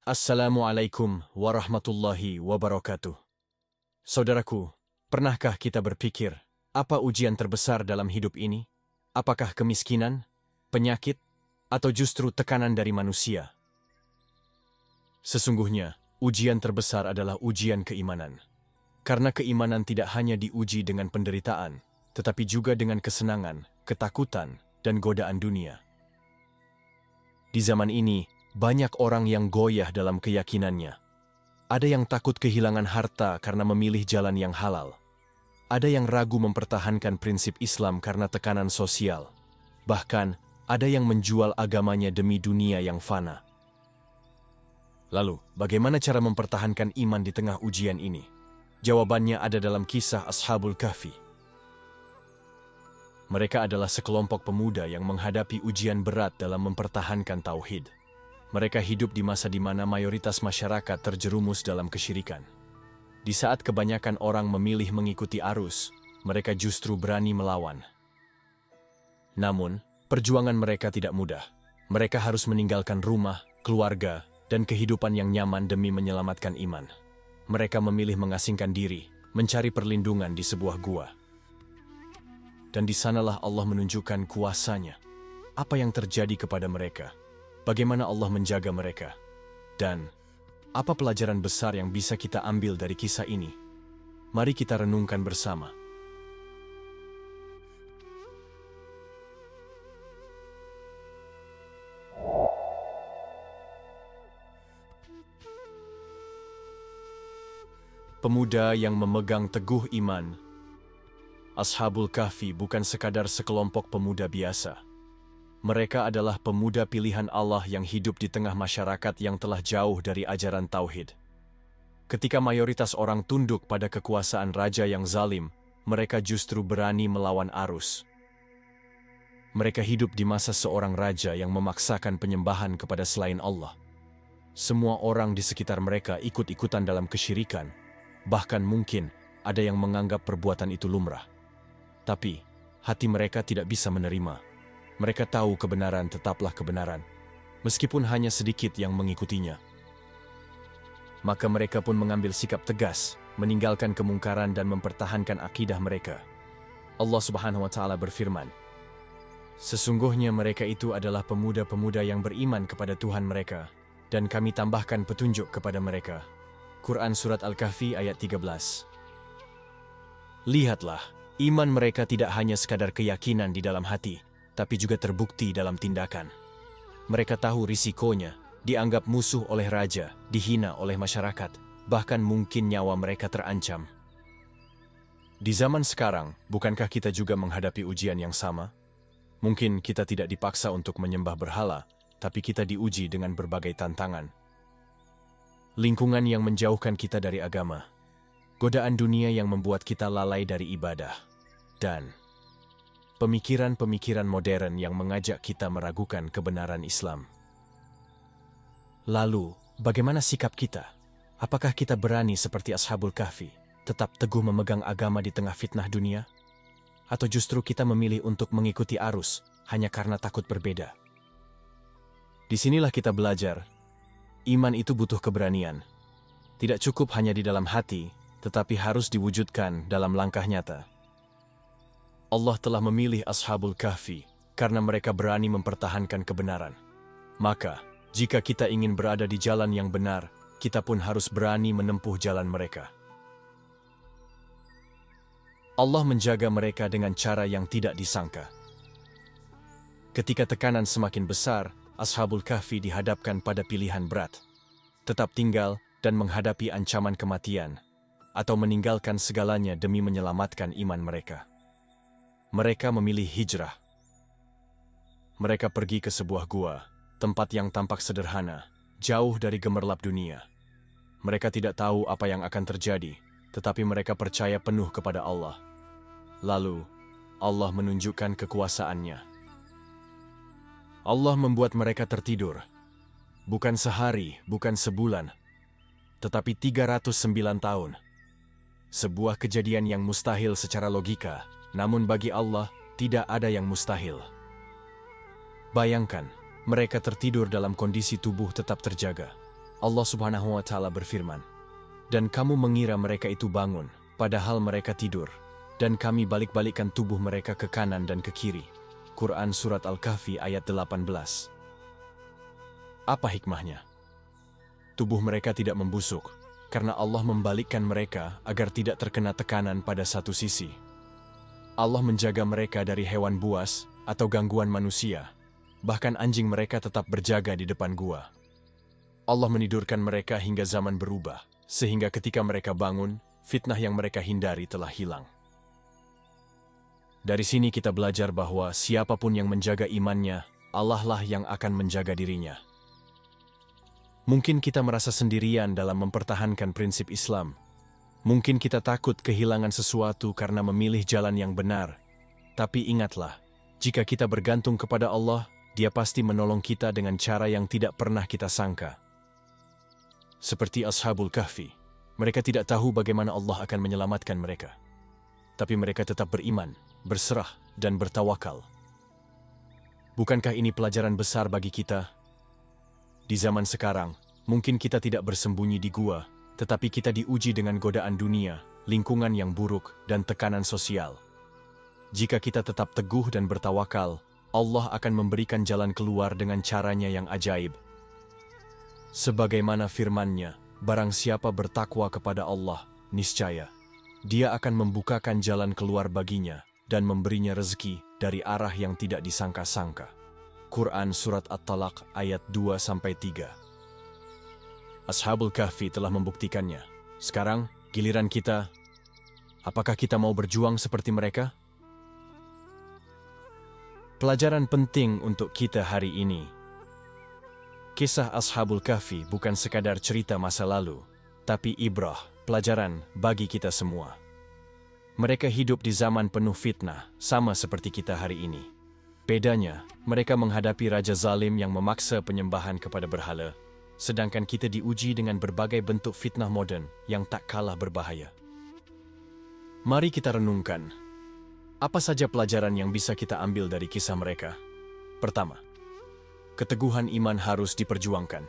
Assalamualaikum warahmatullahi wabarakatuh. Saudaraku, pernahkah kita berpikir, apa ujian terbesar dalam hidup ini? Apakah kemiskinan, penyakit, atau justru tekanan dari manusia? Sesungguhnya, ujian terbesar adalah ujian keimanan. Karena keimanan tidak hanya diuji dengan penderitaan, tetapi juga dengan kesenangan, ketakutan, dan godaan dunia. Di zaman ini, banyak orang yang goyah dalam keyakinannya. Ada yang takut kehilangan harta karena memilih jalan yang halal. Ada yang ragu mempertahankan prinsip Islam karena tekanan sosial. Bahkan, ada yang menjual agamanya demi dunia yang fana. Lalu, bagaimana cara mempertahankan iman di tengah ujian ini? Jawabannya ada dalam kisah Ashabul Kahfi. Mereka adalah sekelompok pemuda yang menghadapi ujian berat dalam mempertahankan tauhid. Mereka hidup di masa di mana mayoritas masyarakat terjerumus dalam kesyirikan. Di saat kebanyakan orang memilih mengikuti arus, mereka justru berani melawan. Namun, perjuangan mereka tidak mudah. Mereka harus meninggalkan rumah, keluarga, dan kehidupan yang nyaman demi menyelamatkan iman. Mereka memilih mengasingkan diri, mencari perlindungan di sebuah gua. Dan di sanalah Allah menunjukkan kuasa-Nya. Apa yang terjadi kepada mereka? Bagaimana Allah menjaga mereka? Dan apa pelajaran besar yang bisa kita ambil dari kisah ini? Mari kita renungkan bersama. Pemuda yang memegang teguh iman. Ashabul Kahfi bukan sekadar sekelompok pemuda biasa. Mereka adalah pemuda pilihan Allah yang hidup di tengah masyarakat yang telah jauh dari ajaran tauhid. Ketika mayoritas orang tunduk pada kekuasaan raja yang zalim, mereka justru berani melawan arus. Mereka hidup di masa seorang raja yang memaksakan penyembahan kepada selain Allah. Semua orang di sekitar mereka ikut-ikutan dalam kesyirikan, bahkan mungkin ada yang menganggap perbuatan itu lumrah. Tapi, hati mereka tidak bisa menerima. Mereka tahu kebenaran tetaplah kebenaran, meskipun hanya sedikit yang mengikutinya. Maka mereka pun mengambil sikap tegas, meninggalkan kemungkaran dan mempertahankan akidah mereka. Allah Subhanahu wa Ta'ala berfirman, "Sesungguhnya mereka itu adalah pemuda-pemuda yang beriman kepada Tuhan mereka, dan kami tambahkan petunjuk kepada mereka." Quran Surat Al-Kahfi ayat 13. Lihatlah, iman mereka tidak hanya sekadar keyakinan di dalam hati, tapi juga terbukti dalam tindakan. Mereka tahu risikonya, dianggap musuh oleh raja, dihina oleh masyarakat, bahkan mungkin nyawa mereka terancam. Di zaman sekarang, bukankah kita juga menghadapi ujian yang sama? Mungkin kita tidak dipaksa untuk menyembah berhala, tapi kita diuji dengan berbagai tantangan. Lingkungan yang menjauhkan kita dari agama, godaan dunia yang membuat kita lalai dari ibadah, dan pemikiran-pemikiran modern yang mengajak kita meragukan kebenaran Islam. Lalu, bagaimana sikap kita? Apakah kita berani seperti Ashabul Kahfi, tetap teguh memegang agama di tengah fitnah dunia? Atau justru kita memilih untuk mengikuti arus hanya karena takut berbeda? Disinilah kita belajar, iman itu butuh keberanian. Tidak cukup hanya di dalam hati, tetapi harus diwujudkan dalam langkah nyata. Allah telah memilih Ashabul Kahfi karena mereka berani mempertahankan kebenaran. Maka, jika kita ingin berada di jalan yang benar, kita pun harus berani menempuh jalan mereka. Allah menjaga mereka dengan cara yang tidak disangka. Ketika tekanan semakin besar, Ashabul Kahfi dihadapkan pada pilihan berat. Tetap tinggal dan menghadapi ancaman kematian, atau meninggalkan segalanya demi menyelamatkan iman mereka. Mereka memilih hijrah. Mereka pergi ke sebuah gua, tempat yang tampak sederhana, jauh dari gemerlap dunia. Mereka tidak tahu apa yang akan terjadi, tetapi mereka percaya penuh kepada Allah. Lalu, Allah menunjukkan kekuasaan-Nya. Allah membuat mereka tertidur. Bukan sehari, bukan sebulan, tetapi 309 tahun. Sebuah kejadian yang mustahil secara logika, namun bagi Allah, tidak ada yang mustahil. Bayangkan, mereka tertidur dalam kondisi tubuh tetap terjaga. Allah Subhanahu wa Ta'ala berfirman, "Dan kamu mengira mereka itu bangun, padahal mereka tidur, dan kami balik-balikkan tubuh mereka ke kanan dan ke kiri." Quran Surat Al-Kahfi ayat 18. Apa hikmahnya? Tubuh mereka tidak membusuk, karena Allah membalikkan mereka agar tidak terkena tekanan pada satu sisi. Allah menjaga mereka dari hewan buas atau gangguan manusia, bahkan anjing mereka tetap berjaga di depan gua. Allah menidurkan mereka hingga zaman berubah, sehingga ketika mereka bangun, fitnah yang mereka hindari telah hilang. Dari sini kita belajar bahwa siapapun yang menjaga imannya, Allah lah yang akan menjaga dirinya. Mungkin kita merasa sendirian dalam mempertahankan prinsip Islam. Mungkin kita takut kehilangan sesuatu karena memilih jalan yang benar. Tapi ingatlah, jika kita bergantung kepada Allah, Dia pasti menolong kita dengan cara yang tidak pernah kita sangka. Seperti Ashabul Kahfi, mereka tidak tahu bagaimana Allah akan menyelamatkan mereka. Tapi mereka tetap beriman, berserah, dan bertawakal. Bukankah ini pelajaran besar bagi kita? Di zaman sekarang, mungkin kita tidak bersembunyi di gua, tetapi kita diuji dengan godaan dunia, lingkungan yang buruk, dan tekanan sosial. Jika kita tetap teguh dan bertawakal, Allah akan memberikan jalan keluar dengan caranya yang ajaib. Sebagaimana firman-Nya, barang siapa bertakwa kepada Allah, niscaya Dia akan membukakan jalan keluar baginya dan memberinya rezeki dari arah yang tidak disangka-sangka. Quran Surat At-Talaq ayat 2-3. Ashabul Kahfi telah membuktikannya. Sekarang, giliran kita. Apakah kita mau berjuang seperti mereka? Pelajaran penting untuk kita hari ini. Kisah Ashabul Kahfi bukan sekadar cerita masa lalu, tapi ibrah, pelajaran bagi kita semua. Mereka hidup di zaman penuh fitnah, sama seperti kita hari ini. Bedanya, mereka menghadapi raja zalim yang memaksa penyembahan kepada berhala, sedangkan kita diuji dengan berbagai bentuk fitnah modern yang tak kalah berbahaya. Mari kita renungkan, apa saja pelajaran yang bisa kita ambil dari kisah mereka? Pertama, keteguhan iman harus diperjuangkan.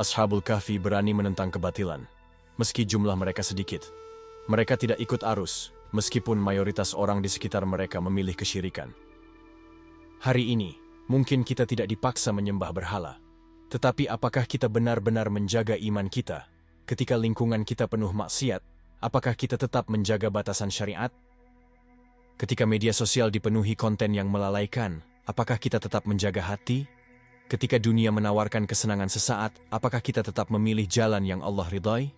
Ashabul Kahfi berani menentang kebatilan, meski jumlah mereka sedikit. Mereka tidak ikut arus, meskipun mayoritas orang di sekitar mereka memilih kesyirikan. Hari ini, mungkin kita tidak dipaksa menyembah berhala. Tetapi apakah kita benar-benar menjaga iman kita? Ketika lingkungan kita penuh maksiat, apakah kita tetap menjaga batasan syariat? Ketika media sosial dipenuhi konten yang melalaikan, apakah kita tetap menjaga hati? Ketika dunia menawarkan kesenangan sesaat, apakah kita tetap memilih jalan yang Allah ridhai?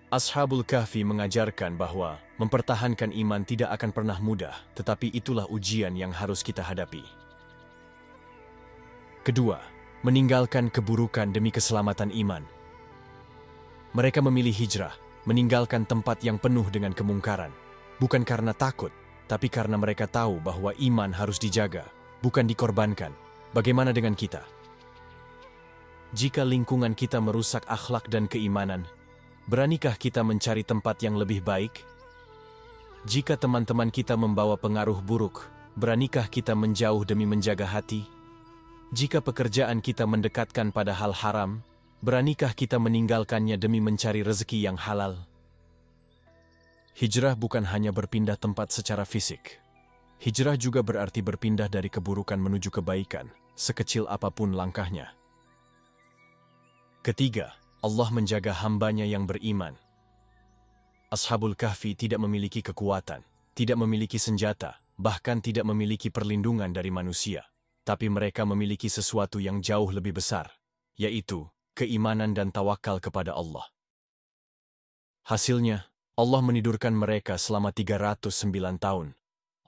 Ashabul Kahfi mengajarkan bahwa mempertahankan iman tidak akan pernah mudah, tetapi itulah ujian yang harus kita hadapi. Kedua, meninggalkan keburukan demi keselamatan iman. Mereka memilih hijrah, meninggalkan tempat yang penuh dengan kemungkaran, bukan karena takut, tapi karena mereka tahu bahwa iman harus dijaga, bukan dikorbankan. Bagaimana dengan kita? Jika lingkungan kita merusak akhlak dan keimanan, beranikah kita mencari tempat yang lebih baik? Jika teman-teman kita membawa pengaruh buruk, beranikah kita menjauh demi menjaga hati? Jika pekerjaan kita mendekatkan pada hal haram, beranikah kita meninggalkannya demi mencari rezeki yang halal? Hijrah bukan hanya berpindah tempat secara fisik. Hijrah juga berarti berpindah dari keburukan menuju kebaikan, sekecil apapun langkahnya. Ketiga, Allah menjaga hambanya yang beriman. Ashabul Kahfi tidak memiliki kekuatan, tidak memiliki senjata, bahkan tidak memiliki perlindungan dari manusia. Tapi mereka memiliki sesuatu yang jauh lebih besar, yaitu keimanan dan tawakal kepada Allah. Hasilnya, Allah menidurkan mereka selama 309 tahun.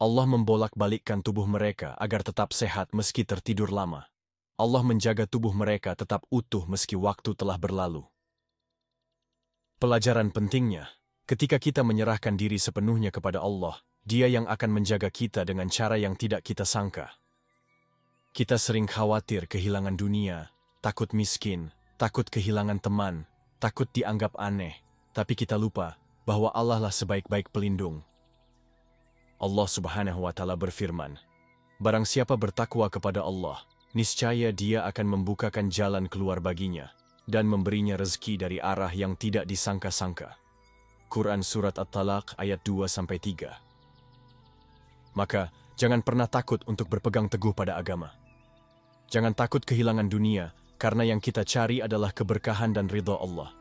Allah membolak-balikkan tubuh mereka agar tetap sehat meski tertidur lama. Allah menjaga tubuh mereka tetap utuh meski waktu telah berlalu. Pelajaran pentingnya, ketika kita menyerahkan diri sepenuhnya kepada Allah, Dia yang akan menjaga kita dengan cara yang tidak kita sangka. Kita sering khawatir kehilangan dunia, takut miskin, takut kehilangan teman, takut dianggap aneh, tapi kita lupa bahwa Allah lah sebaik-baik pelindung. Allah Subhanahu wa Ta'ala berfirman, "Barang siapa bertakwa kepada Allah, niscaya Dia akan membukakan jalan keluar baginya dan memberinya rezeki dari arah yang tidak disangka-sangka. Quran Surat At-Talaq ayat 2-3. Maka, jangan pernah takut untuk berpegang teguh pada agama. Jangan takut kehilangan dunia, karena yang kita cari adalah keberkahan dan ridha Allah.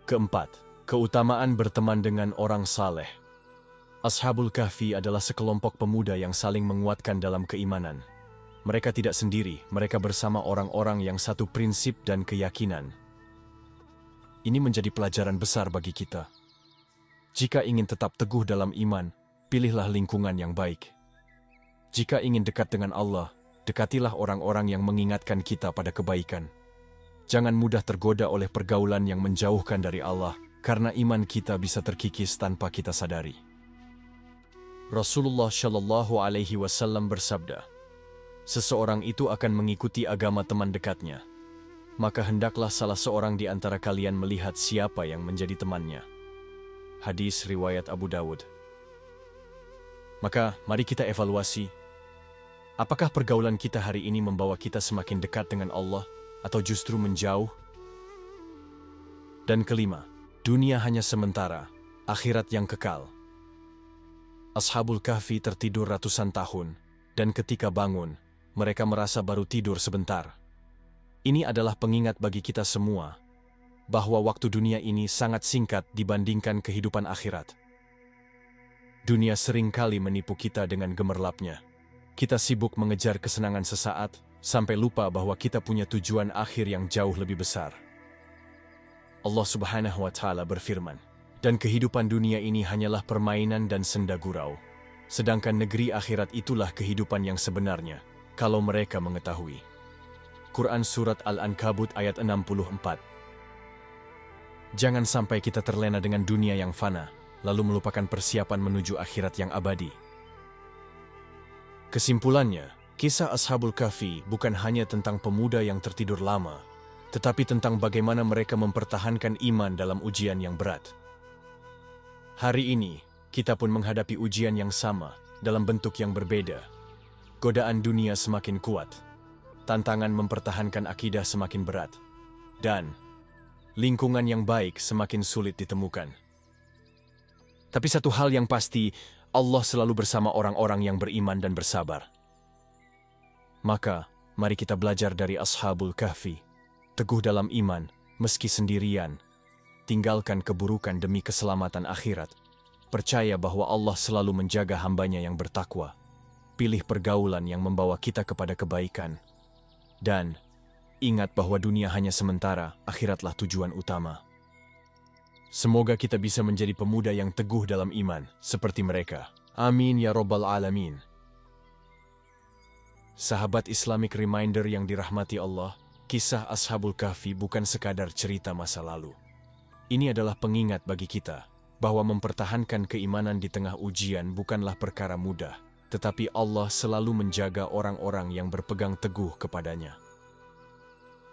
Keempat, keutamaan berteman dengan orang saleh. Ashabul Kahfi adalah sekelompok pemuda yang saling menguatkan dalam keimanan. Mereka tidak sendiri, mereka bersama orang-orang yang satu prinsip dan keyakinan. Ini menjadi pelajaran besar bagi kita. Jika ingin tetap teguh dalam iman, pilihlah lingkungan yang baik. Jika ingin dekat dengan Allah, dekatilah orang-orang yang mengingatkan kita pada kebaikan. Jangan mudah tergoda oleh pergaulan yang menjauhkan dari Allah, karena iman kita bisa terkikis tanpa kita sadari. Rasulullah Shallallahu Alaihi Wasallam bersabda, seseorang itu akan mengikuti agama teman dekatnya. Maka hendaklah salah seorang di antara kalian melihat siapa yang menjadi temannya. Hadis riwayat Abu Dawud. Maka mari kita evaluasi, apakah pergaulan kita hari ini membawa kita semakin dekat dengan Allah atau justru menjauh? Dan kelima, dunia hanya sementara, akhirat yang kekal. Ashabul Kahfi tertidur ratusan tahun, dan ketika bangun, mereka merasa baru tidur sebentar. Ini adalah pengingat bagi kita semua, bahwa waktu dunia ini sangat singkat dibandingkan kehidupan akhirat. Dunia seringkali menipu kita dengan gemerlapnya. Kita sibuk mengejar kesenangan sesaat, sampai lupa bahwa kita punya tujuan akhir yang jauh lebih besar. Allah Subhanahu wa Ta'ala berfirman, dan kehidupan dunia ini hanyalah permainan dan senda gurau. Sedangkan negeri akhirat itulah kehidupan yang sebenarnya, kalau mereka mengetahui. Quran Surat Al-Ankabut ayat 64. Jangan sampai kita terlena dengan dunia yang fana, lalu melupakan persiapan menuju akhirat yang abadi. Kesimpulannya, kisah Ashabul Kahfi bukan hanya tentang pemuda yang tertidur lama, tetapi tentang bagaimana mereka mempertahankan iman dalam ujian yang berat. Hari ini, kita pun menghadapi ujian yang sama, dalam bentuk yang berbeda. Godaan dunia semakin kuat, tantangan mempertahankan akidah semakin berat, dan lingkungan yang baik semakin sulit ditemukan. Tapi satu hal yang pasti, Allah selalu bersama orang-orang yang beriman dan bersabar. Maka, mari kita belajar dari Ashabul Kahfi, teguh dalam iman, meski sendirian, tinggalkan keburukan demi keselamatan akhirat. Percaya bahwa Allah selalu menjaga hambanya yang bertakwa. Pilih pergaulan yang membawa kita kepada kebaikan. Dan ingat bahwa dunia hanya sementara, akhiratlah tujuan utama. Semoga kita bisa menjadi pemuda yang teguh dalam iman, seperti mereka. Amin ya Rabbal Alamin. Sahabat Islamic Reminder yang dirahmati Allah, kisah Ashabul Kahfi bukan sekadar cerita masa lalu. Ini adalah pengingat bagi kita, bahwa mempertahankan keimanan di tengah ujian bukanlah perkara mudah, tetapi Allah selalu menjaga orang-orang yang berpegang teguh kepadanya.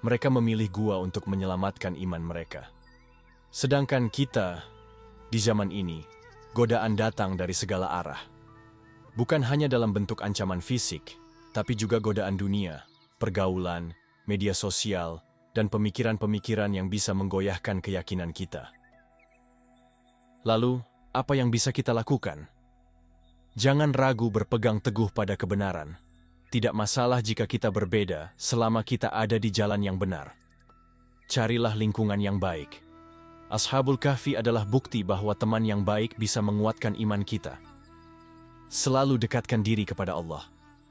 Mereka memilih gua untuk menyelamatkan iman mereka. Sedangkan kita, di zaman ini, godaan datang dari segala arah. Bukan hanya dalam bentuk ancaman fisik, tapi juga godaan dunia, pergaulan, media sosial, dan pemikiran-pemikiran yang bisa menggoyahkan keyakinan kita. Lalu, apa yang bisa kita lakukan? Jangan ragu berpegang teguh pada kebenaran. Tidak masalah jika kita berbeda selama kita ada di jalan yang benar. Carilah lingkungan yang baik. Ashabul Kahfi adalah bukti bahwa teman yang baik bisa menguatkan iman kita. Selalu dekatkan diri kepada Allah,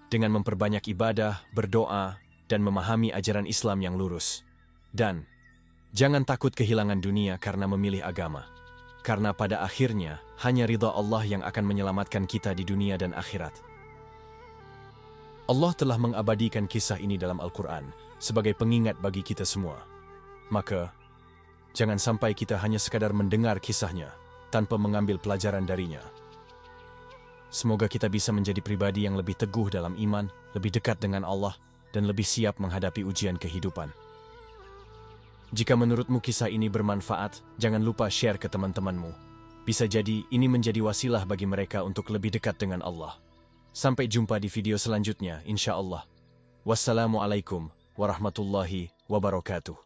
dengan memperbanyak ibadah, berdoa, dan memahami ajaran Islam yang lurus. Dan, jangan takut kehilangan dunia karena memilih agama. Karena pada akhirnya, hanya ridha Allah yang akan menyelamatkan kita di dunia dan akhirat. Allah telah mengabadikan kisah ini dalam Al-Quran sebagai pengingat bagi kita semua. Maka, jangan sampai kita hanya sekadar mendengar kisahnya tanpa mengambil pelajaran darinya. Semoga kita bisa menjadi pribadi yang lebih teguh dalam iman, lebih dekat dengan Allah, dan lebih siap menghadapi ujian kehidupan. Jika menurutmu kisah ini bermanfaat, jangan lupa share ke teman-temanmu. Bisa jadi ini menjadi wasilah bagi mereka untuk lebih dekat dengan Allah. Sampai jumpa di video selanjutnya, insya Allah. Wassalamualaikum warahmatullahi wabarakatuh.